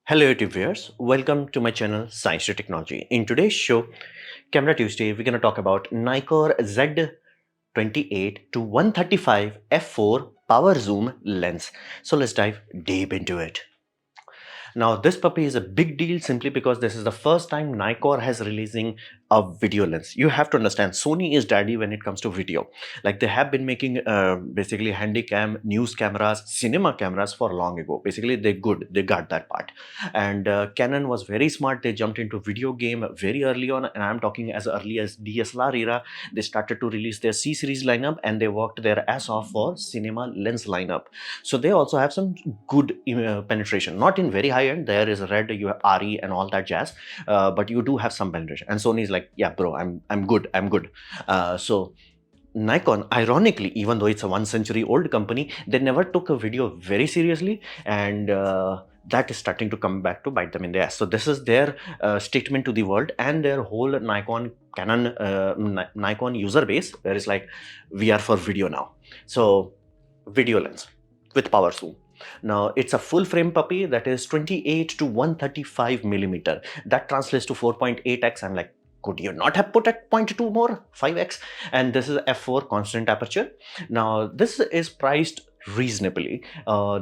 Hello YouTube viewers, welcome to my channel Science to Technology. In today's show, Camera Tuesday, we're going to talk about Nikon Z28 to 135 f4 power zoom lens. So let's dive deep into it. Now this puppy is a big deal simply because this is the first time Nikon has releasing a video lens. You have to understand, Sony is daddy when it comes to video. Like they have been making basically handycam, news cameras, cinema cameras for long ago. Basically they're good, they got that part. And Canon was very smart. They jumped into video game very early on, and I'm talking as early as DSLR era. They started to release their C series lineup and they worked their ass off for cinema lens lineup. So they also have some good penetration, not in very high end. There is red, you have RE and all that jazz, but you do have some penetration. And Sony is like, yeah bro, I'm good. So Nikon, ironically, even though it's a 1 century old company, they never took a video very seriously, and that is starting to come back to bite them in the ass. So this is their statement to the world and their whole Nikon Canon Nikon user base, where it's like, we are for video now. So video lens with power zoom. Now it's a full frame puppy that is 28 to 135 millimeter. That translates to 4.8x. I'm like, could you not have put at 0.2 more, 5x? And this is f4 constant aperture. Now this is priced reasonably.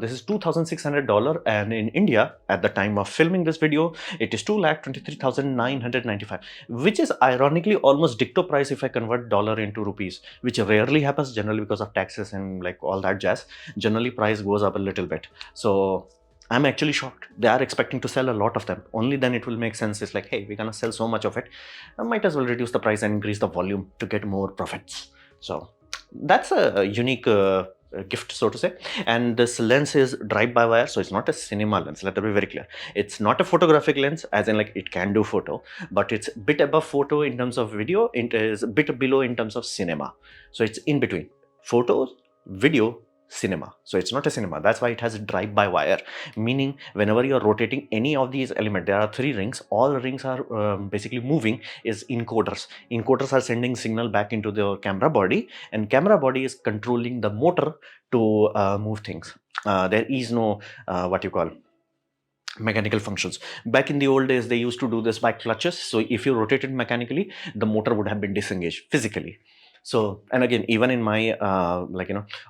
This is $2,600, and in India at the time of filming this video it is 2,23,995, which is ironically almost dicto price if I convert dollar into rupees, which rarely happens generally because of taxes and like all that jazz. Generally price goes up a little bit. So I'm actually shocked. They are expecting to sell a lot of them. Only then it will make sense. It's like, hey, we're gonna sell so much of it. I might as well reduce the price and increase the volume to get more profits. So that's a unique gift, so to say. And this lens is drive-by-wire, so it's not a cinema lens. Let that be very clear. It's not a photographic lens, as in like it can do photo, but it's a bit above photo in terms of video. It is a bit below in terms of cinema. So it's in between photos, video, cinema. So it's not a cinema. That's why it has a drive-by-wire, meaning whenever you're rotating any of these elements, there are 3 rings. All rings are basically moving is encoders. Encoders are sending signal back into the camera body, and camera body is controlling the motor to move things. There is no what you call mechanical functions. Back in the old days, they used to do this by clutches. So if you rotate it mechanically, the motor would have been disengaged physically. So, and again, even in my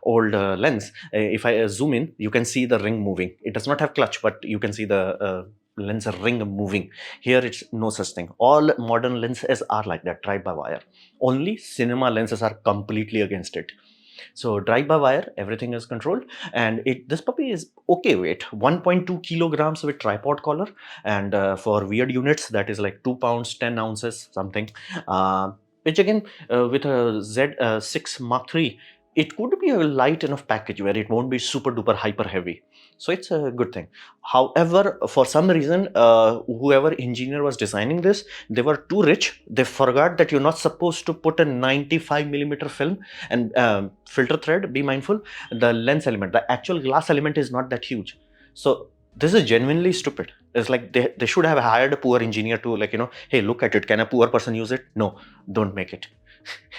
old lens, if I zoom in, you can see the ring moving. It does not have clutch, but you can see the lens ring moving. Here it's no such thing. All modern lenses are like that, drive by wire. Only cinema lenses are completely against it. So drive by wire, everything is controlled, and this puppy is okay weight, 1.2 kilograms with tripod collar, and for weird units that is like 2 pounds 10 ounces something. Which again, with a Z6 Mark III, it could be a light enough package where it won't be super duper hyper heavy. So it's a good thing. However, for some reason, whoever engineer was designing this, they were too rich. They forgot that you're not supposed to put a 95 millimeter film and filter thread. Be mindful, the lens element, the actual glass element is not that huge. So this is genuinely stupid. It's like they should have hired a poor engineer to, like, hey, look at it, can a poor person use it? No, don't make it.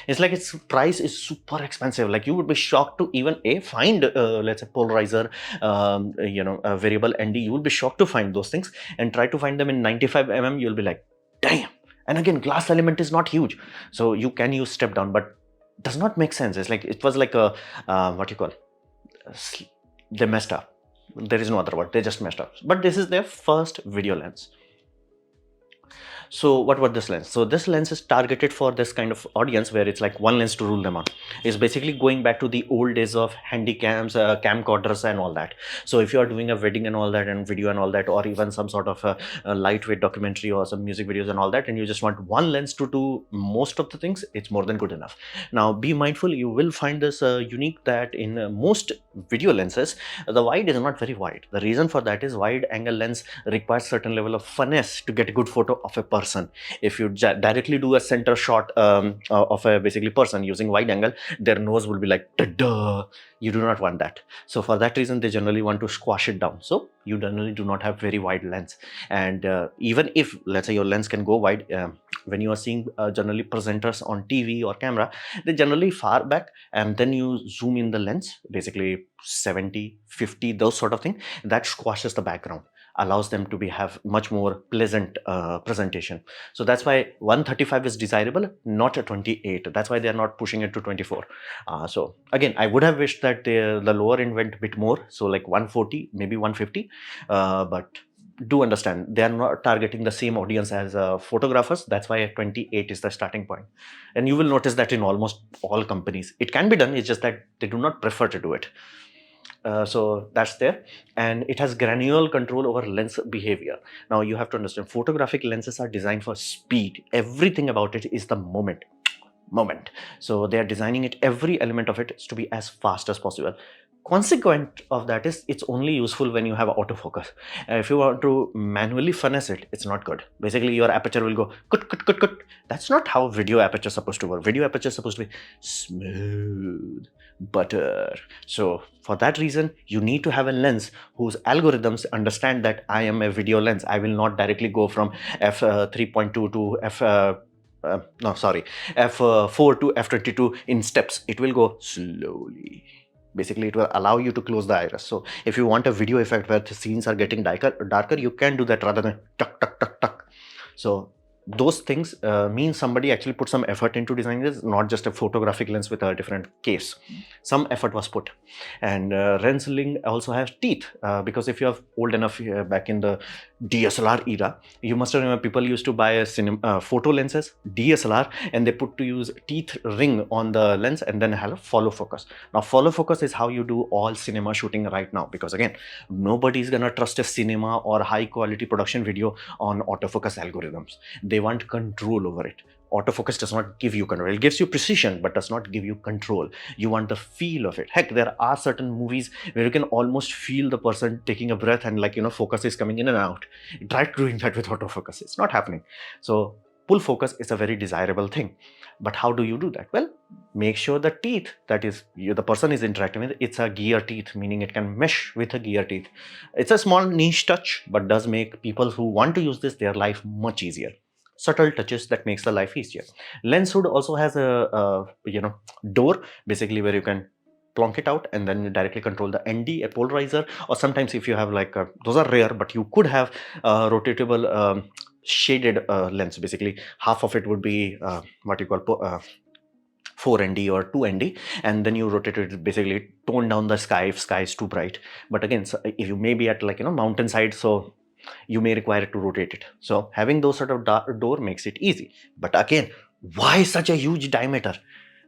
It's like its price is super expensive. Like you would be shocked to even find let's say polarizer, a variable ND. You would be shocked to find those things, and try to find them in 95 mm. You'll be like, damn. And again, glass element is not huge, so you can use step down, but does not make sense. It's like it was like a what you call, they messed up. There is no other word. They just messed up. But this is their first video lens. So what about this lens? So this lens is targeted for this kind of audience where it's like one lens to rule them on. It's basically going back to the old days of handy cams, camcorders and all that. So if you are doing a wedding and all that, and video and all that, or even some sort of a lightweight documentary or some music videos and all that, and you just want one lens to do most of the things, it's more than good enough. Now be mindful, you will find this unique that in most video lenses, the wide is not very wide. The reason for that is wide angle lens requires certain level of finesse to get a good photo of a person. If you directly do a center shot of a basically person using wide angle, their nose will be like, duh. You do not want that. So for that reason, they generally want to squash it down. So you generally do not have very wide lens. And even if, let's say, your lens can go wide, when you are seeing generally presenters on TV or camera, they generally far back, and then you zoom in the lens, basically 70, 50, those sort of thing, that squashes the background. allows them to have much more pleasant presentation. So that's why 135 is desirable, not a 28. That's why they are not pushing it to 24. So again, I would have wished that the lower end went a bit more, so like 140, maybe 150, but do understand they are not targeting the same audience as photographers. That's why 28 is the starting point. And you will notice that in almost all companies it can be done, it's just that they do not prefer to do it. So that's there. And it has granular control over lens behavior. Now you have to understand, photographic lenses are designed for speed. Everything about it is the moment. So they are designing it, every element of it is to be as fast as possible. Consequent of that is it's only useful when you have autofocus. If you want to manually finesse it, it's not good. Basically your aperture will go cut cut cut cut. That's not how video aperture is supposed to work. Video aperture is supposed to be smooth butter. So for that reason, you need to have a lens whose algorithms understand that I am a video lens. I will not directly go from f 3.2 to f4 to f22 in steps. It will go slowly. Basically, it will allow you to close the iris. So if you want a video effect where the scenes are getting darker, you can do that rather than tuck, tuck, tuck, tuck. So those things mean somebody actually put some effort into designing this, not just a photographic lens with a different case. Some effort was put. And Rensselaer also has teeth, because if you are old enough, back in the DSLR era, you must remember people used to buy a photo lenses, DSLR, and they put to use teeth ring on the lens and then have a follow focus. Now follow focus is how you do all cinema shooting right now, because again, nobody is gonna trust a cinema or high quality production video on autofocus algorithms. They want control over it. Autofocus does not give you control. It gives you precision, but does not give you control. You want the feel of it. Heck, there are certain movies where you can almost feel the person taking a breath and, like, focus is coming in and out. Try doing that with autofocus. It's not happening. So pull focus is a very desirable thing. But how do you do that? Well, make sure the teeth that is the person is interacting with, it's a gear teeth, meaning it can mesh with a gear teeth. It's a small niche touch, but does make people who want to use this, their life much easier. Subtle touches that makes the life easier. Lens hood also has a door, basically, where you can plonk it out and then directly control the ND, a polarizer, or sometimes if you have those are rare, but you could have rotatable shaded lens. Basically, half of it would be what you call 4ND or 2ND, and then you rotate it, basically tone down the sky if sky is too bright. But again, so if you may be at mountainside, so you may require to rotate it. So having those sort of door makes it easy. But again, why such a huge diameter?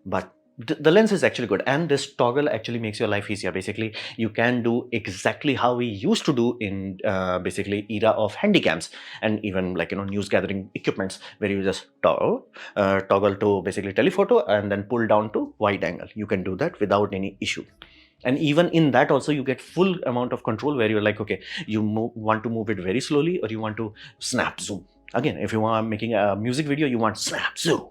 But the lens is actually good, and this toggle actually makes your life easier. Basically, you can do exactly how we used to do in basically era of handycams and even news gathering equipments, where you just toggle to basically telephoto and then pull down to wide angle. You can do that without any issue. And even in that also, you get full amount of control, where you're like, okay, you want to move it very slowly, or you want to snap zoom. Again, if you are making a music video, you want snap zoom.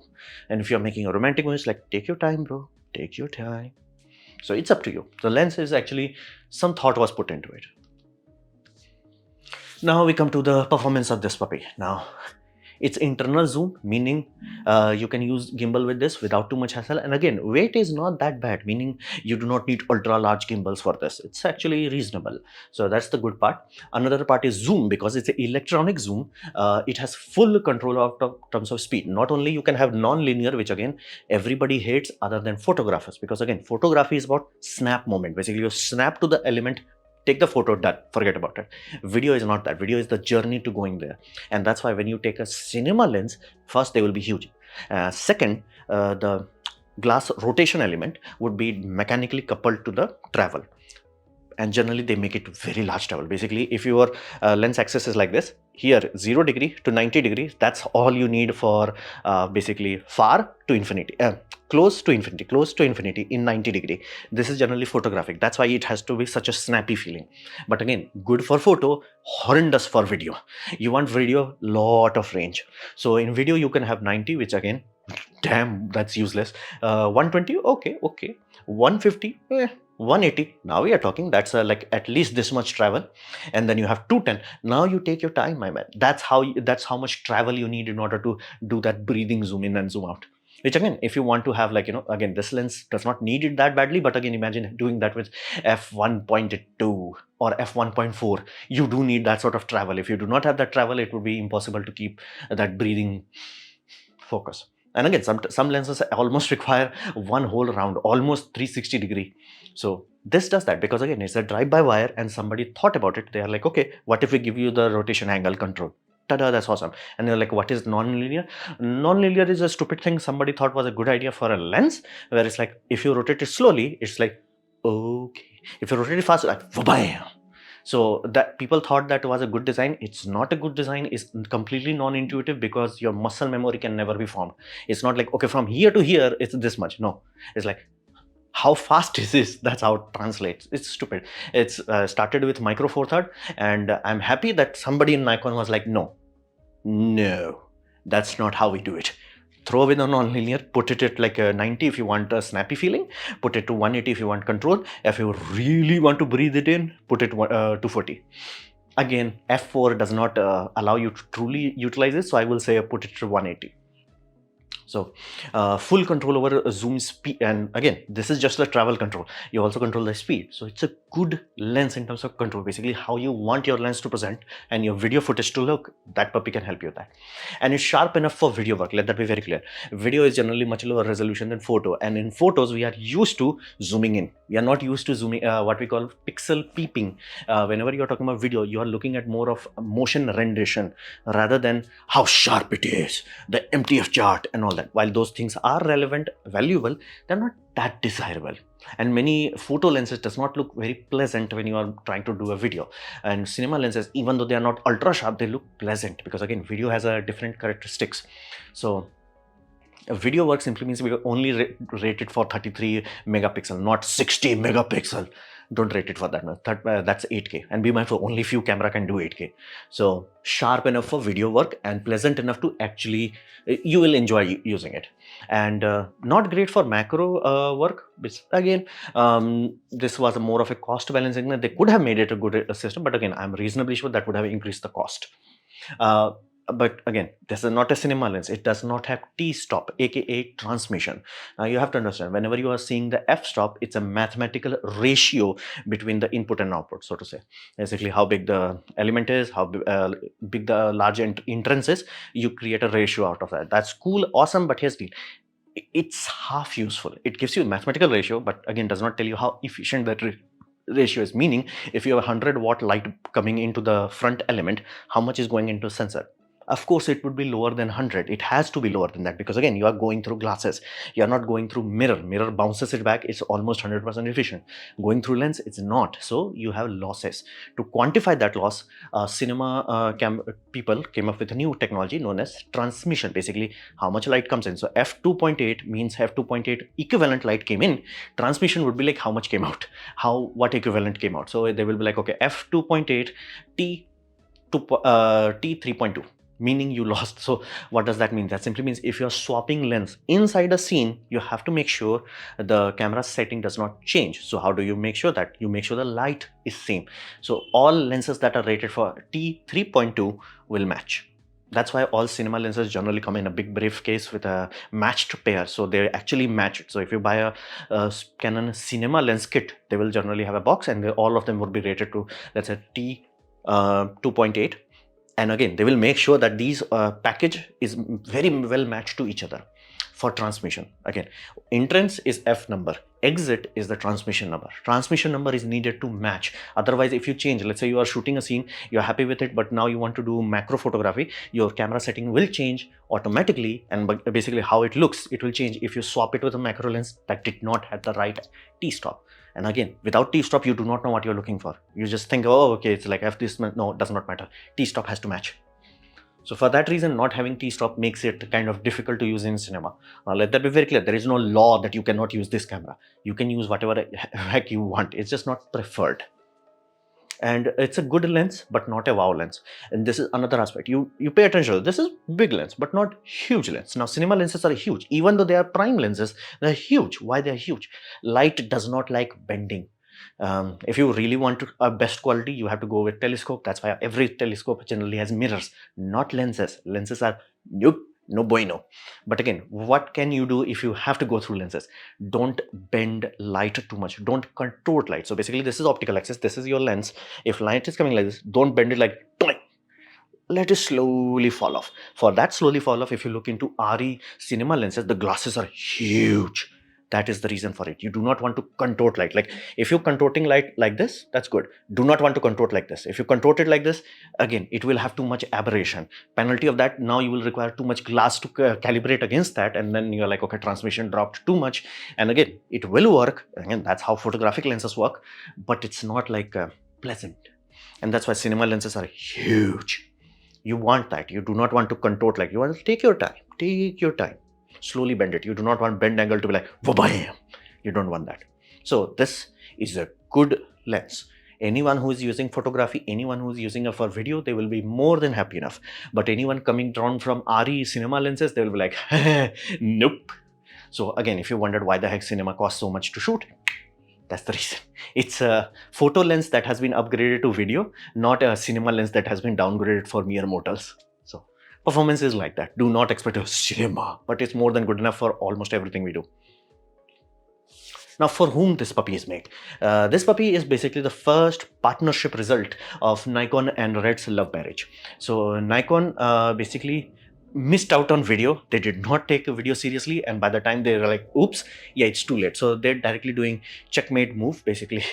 And if you're making a romantic movie, it's like, take your time, bro, take your time. So it's up to you. The lens is actually, some thought was put into it. Now we come to the performance of this puppy. Now, it's internal zoom, meaning you can use gimbal with this without too much hassle. And again, weight is not that bad, meaning you do not need ultra large gimbals for this. It's actually reasonable. So that's the good part. Another part is zoom, because it's an electronic zoom. It has full control of terms of speed. Not only you can have non-linear, which again everybody hates other than photographers, because again, photography is about snap moment. Basically, you snap to the element, take the photo, done, forget about it. Video is not that. Video is the journey to going there. And that's why when you take a cinema lens, first, they will be huge. Second, the glass rotation element would be mechanically coupled to the travel. And generally, they make it very large travel. Basically, if your lens axis is like this, here 0 degree to 90 degrees, that's all you need for basically far to infinity, close to infinity in 90 degree. This is generally photographic. That's why it has to be such a snappy feeling. But again, good for photo, horrendous for video. You want video, lot of range. So in video, you can have 90, which again, damn, that's useless. 120, okay. 150, 180, now we are talking, that's like at least this much travel. And then you have 210. Now you take your time, my man. That's how much travel you need in order to do that breathing zoom in and zoom out. which again, if you want to have like, again, this lens does not need it that badly, but again, imagine doing that with f1.2 or f1.4. You do need that sort of travel. If you do not have that travel, it would be impossible to keep that breathing focus. And again, some lenses almost require one whole round, almost 360-degree. So this does that because again, it's a drive-by-wire and somebody thought about it. They are like, okay, what if we give you the rotation angle control? Ta-da, that's awesome. And they're like, what is non-linear? Non-linear is a stupid thing somebody thought was a good idea for a lens, where it's like, if you rotate it slowly, it's like, okay. If you rotate it fast, like, bam. So that people thought that was a good design. It's not a good design. It's completely non-intuitive because your muscle memory can never be formed. It's not like, okay, from here to here, it's this much. No, it's like, how fast is this? That's how it translates. It's stupid. It's started with micro four third, and I'm happy that somebody in Nikon was like, no, that's not how we do it. Throw away the non-linear, put it at like a 90 if you want a snappy feeling, put it to 180 if you want control. If you really want to breathe it in, put it to 40. Again, f4 does not allow you to truly utilize it, so I will say put it to 180. So full control over zoom speed, and again, this is just the travel control. You also control the speed. So it's a good lens in terms of control, basically how you want your lens to present and your video footage to look. That puppy can help you with that. And it's sharp enough for video work. Let that be very clear. Video is generally much lower resolution than photo, and in photos we are used to zooming in. We are not used to zooming, what we call pixel peeping. Whenever you're talking about video, you are looking at more of motion rendition rather than how sharp it is, the MTF chart and all that. While those things are relevant, valuable, they're not that desirable. And many photo lenses does not look very pleasant when you are trying to do a video. And cinema lenses, even though they are not ultra sharp, they look pleasant because again, video has a different characteristics. So a video work simply means we are only rated for 33 megapixel, not 60 megapixel. Don't rate it for that much. That's 8K. And be mindful, only few camera can do 8K. So sharp enough for video work and pleasant enough to actually, you will enjoy using it. And not great for macro work. Again, this was more of a cost balancing. They could have made it a good system, but again, I'm reasonably sure that would have increased the cost. But again, this is not a cinema lens. It does not have T-stop, aka transmission. Now you have to understand, whenever you are seeing the f-stop, it's a mathematical ratio between the input and output, so to say. Basically, how big the element is, how big the large entrance is, you create a ratio out of that. That's cool, awesome, but here's the deal. It's half useful. It gives you a mathematical ratio, but again, does not tell you how efficient that ratio is. Meaning, if you have a 100-watt light coming into the front element, how much is going into sensor? Of course, it would be lower than 100. It has to be lower than that because again, you are going through glasses. You are not going through mirror. Mirror bounces it back. It's almost 100% efficient. Going through lens, it's not. So you have losses. To quantify that loss, cinema people came up with a new technology known as transmission. Basically, how much light comes in. So f2.8 means f2.8 equivalent light came in. Transmission would be like how much came out. What equivalent came out. So they will be like, okay, f2.8 t 3.2. Meaning you lost. So what does that mean? That simply means if you're swapping lens inside a scene, you have to make sure the camera setting does not change. So how do you make sure that? You make sure the light is same. So all lenses that are rated for T3.2 will match. That's why all cinema lenses generally come in a big briefcase with a matched pair. So they actually match it. So if you buy a Canon cinema lens kit, they will generally have a box and all of them would be rated to, let's say, T2.8. And again, they will make sure that these package is very well matched to each other for transmission. Again, entrance is F number, exit is the transmission number. Transmission number is needed to match. Otherwise, if you change, let's say you are shooting a scene, you're happy with it, but now you want to do macro photography, your camera setting will change automatically. And basically how it looks, it will change if you swap it with a macro lens that did not have the right T-stop. And again, without T-stop, you do not know what you're looking for. You just think, oh, okay, it's like F this. No, it does not matter. T-stop has to match. So for that reason, not having T-stop makes it kind of difficult to use in cinema. Now, let that be very clear. There is no law that you cannot use this camera. You can use whatever heck you want. It's just not preferred. And it's a good lens, but not a wow lens. And this is another aspect. You pay attention. This is big lens, but not huge lens. Now, cinema lenses are huge. Even though they are prime lenses, they're huge. Why they're huge? Light does not like bending. If you really want a best quality, you have to go with telescope. That's why every telescope generally has mirrors, not lenses. Lenses are nope. no bueno. But again, what can you do if you have to go through lenses? Don't bend light too much, don't contort light. So basically this is optical axis, this is your lens. If light is coming like this, don't bend it like toing. Let it slowly fall off. For that slowly fall off, if you look into RE cinema lenses, the glasses are huge. That is the reason for it. You do not want to contort light. Like if you're contorting light like this, that's good. Do not want to contort like this. If you contort it like this, again, it will have too much aberration. Penalty of that, now you will require too much glass to calibrate against that. And then you're like, okay, transmission dropped too much. And again, it will work. Again, that's how photographic lenses work. But it's not like pleasant. And that's why cinema lenses are huge. You want that. You do not want to contort like, you want to take your time, slowly bend it. You do not want bend angle to be like, bam. You don't want that. So this is a good lens. Anyone who is using photography, anyone who is using it for video, they will be more than happy enough. But anyone coming down from RE cinema lenses, they will be like, nope. So again, if you wondered why the heck cinema costs so much to shoot, that's the reason. It's a photo lens that has been upgraded to video, not a cinema lens that has been downgraded for mere mortals. So performance is like that. Do not expect a cinema, but it's more than good enough for almost everything we do. Now, for whom this puppy is made? This puppy is basically the first partnership result of Nikon and Red's love marriage. So Nikon basically missed out on video. They did not take a video seriously, and by the time they were like, oops, yeah, it's too late. So they're directly doing checkmate move, basically.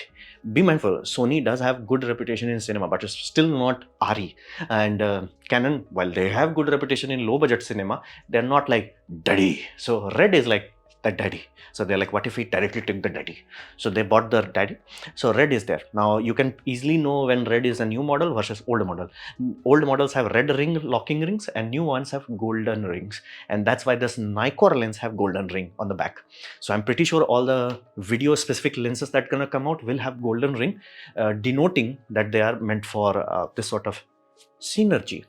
Be mindful, Sony does have good reputation in cinema, but it's still not RE. And Canon, while they have good reputation in low budget cinema, they're not like daddy. So Red is like the daddy. So they're like, what if we directly took the daddy? So they bought the daddy. So Red is there. Now you can easily know when Red is a new model versus old model. Old models have red ring locking rings and new ones have golden rings. And that's why this Nikon lens have golden ring on the back. So I'm pretty sure all the video specific lenses that gonna come out will have golden ring, denoting that they are meant for this sort of synergy.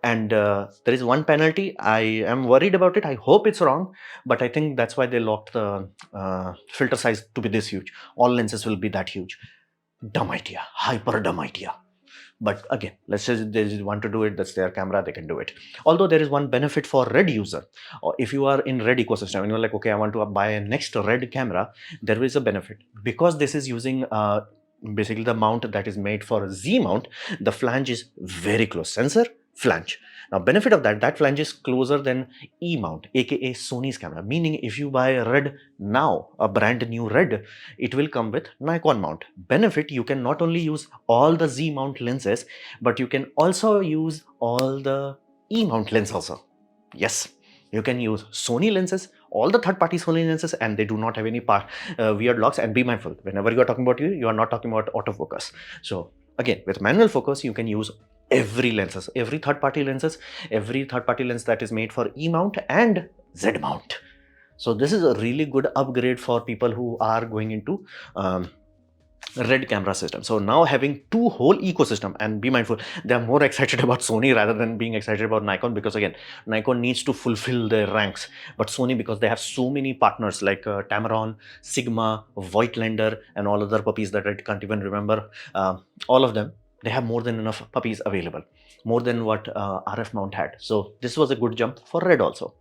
And there is one penalty. I am worried about it. I hope it's wrong, but I think that's why they locked the filter size to be this huge. All lenses will be that huge. Dumb idea, hyper dumb idea. But again, let's say they want to do it, that's their camera, they can do it. Although there is one benefit for Red user. Or if you are in Red ecosystem and you're like, okay, I want to buy a next Red camera, there is a benefit. Because this is using basically the mount that is made for a Z mount, the flange is very close. Sensor, flange. Now benefit of that flange is closer than E mount, aka Sony's camera. Meaning if you buy a Red now, a brand new Red, it will come with Nikon mount. Benefit, you can not only use all the Z mount lenses, but you can also use all the E mount lens also. Yes, you can use Sony lenses, all the third-party Sony lenses, and they do not have any weird locks. And be mindful, whenever you are talking about you are not talking about autofocus. So again, with manual focus, you can use every lenses, every third-party lens that is made for E mount and Z mount. So this is a really good upgrade for people who are going into Red camera system. So now having two whole ecosystem, and be mindful, they are more excited about Sony rather than being excited about Nikon, because again, Nikon needs to fulfill their ranks, but Sony, because they have so many partners like Tamron, Sigma, Voigtlander, and all other puppies that I can't even remember, all of them, they have more than enough puppies available, more than what RF mount had. So this was a good jump for Red also.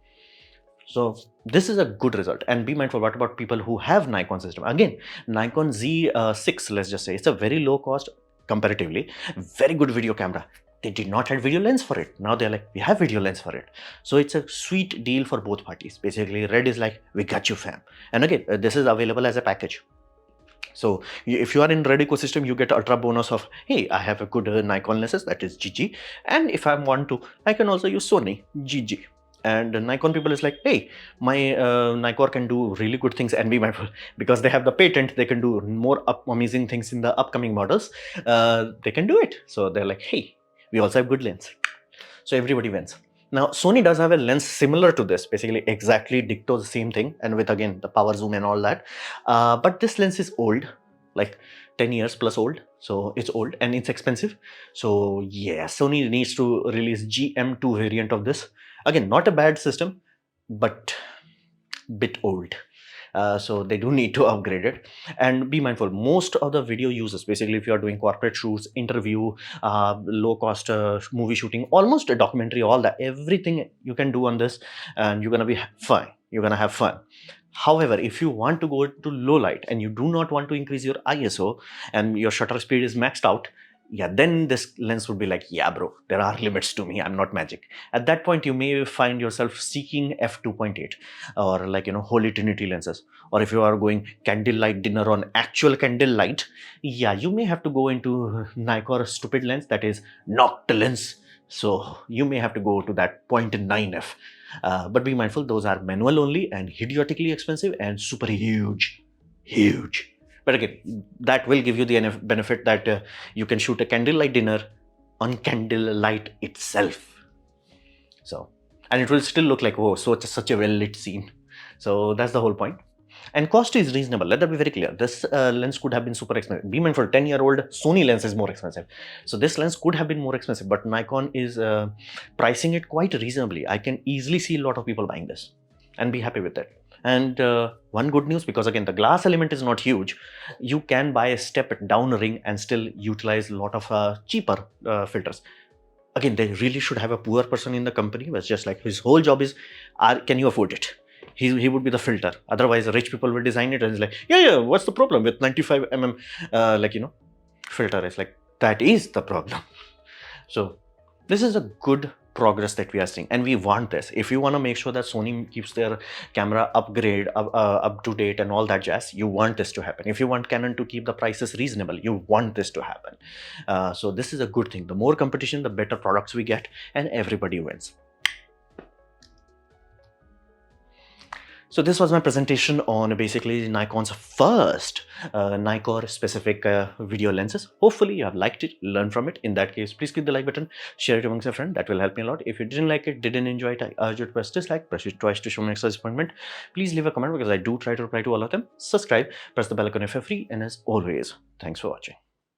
So this is a good result. And be mindful, what about people who have Nikon system? Again, Nikon Z6, let's just say, it's a very low cost comparatively, very good video camera. They did not have video lens for it. Now they're like, we have video lens for it. So it's a sweet deal for both parties. Basically, Red is like, we got you, fam. And again, this is available as a package. So if you are in Red ecosystem, you get ultra bonus of, hey, I have a good Nikon lenses, that is GG. And if I want to, I can also use Sony, GG. And Nikon people is like, hey, my Nikon can do really good things, and be mindful, because they have the patent, they can do more amazing things in the upcoming models. They can do it. So they're like, hey, we also have good lens. So everybody wins. Now, Sony does have a lens similar to this, basically exactly dicto the same thing, and with again the power zoom and all that. But this lens is old, like 10 years plus old. So it's old and it's expensive. So yeah, Sony needs to release GM2 variant of this. Again, not a bad system, but bit old. so they do need to upgrade it. And be mindful, most of the video users, basically if you are doing corporate shoots, interview, low cost movie shooting, almost a documentary, all that, everything you can do on this, and you're gonna be fine, you're gonna have fun. However, if you want to go to low light and you do not want to increase your ISO and your shutter speed is maxed out, yeah, then this lens would be like, yeah, bro, there are limits to me. I'm not magic. At that point, you may find yourself seeking f2.8 or like, Holy Trinity lenses. Or if you are going candlelight dinner on actual candlelight, yeah, you may have to go into Nikon stupid lens that is Noct lens. So you may have to go to that 0.9f. But be mindful, those are manual only and idiotically expensive and super huge. Huge. But again, that will give you the benefit that you can shoot a candlelight dinner on candlelight itself. So, and it will still look like, oh, so it's such a well-lit scene. So that's the whole point. And cost is reasonable. Let that be very clear. This lens could have been super expensive. Be mindful, 10-year-old Sony lens is more expensive. So this lens could have been more expensive, but Nikon is pricing it quite reasonably. I can easily see a lot of people buying this and be happy with it. And one good news, because again, the glass element is not huge, you can buy a step down ring and still utilize a lot of cheaper filters. Again, they really should have a poor person in the company who's just like, his whole job is, can you afford it? He would be the filter. Otherwise, rich people will design it and it's like, yeah, what's the problem with 95 mm, filter? It's like, that is the problem. So this is a good progress that we are seeing, and we want this. If you want to make sure that Sony keeps their camera upgrade up to date and all that jazz, you want this to happen. If you want Canon to keep the prices reasonable, you want this to happen. So this is a good thing. The more competition, the better products we get, and everybody wins. So this was my presentation on basically Nikon's first Nikon specific video lenses. Hopefully you have liked it, learned from it. In that case, please click the like button, share it amongst your friends. That will help me a lot. If you didn't like it, didn't enjoy it, I urge you to press dislike, press it twice to show my extra disappointment. Please leave a comment because I do try to reply to all of them. Subscribe, press the bell icon if you're free, and as always, thanks for watching.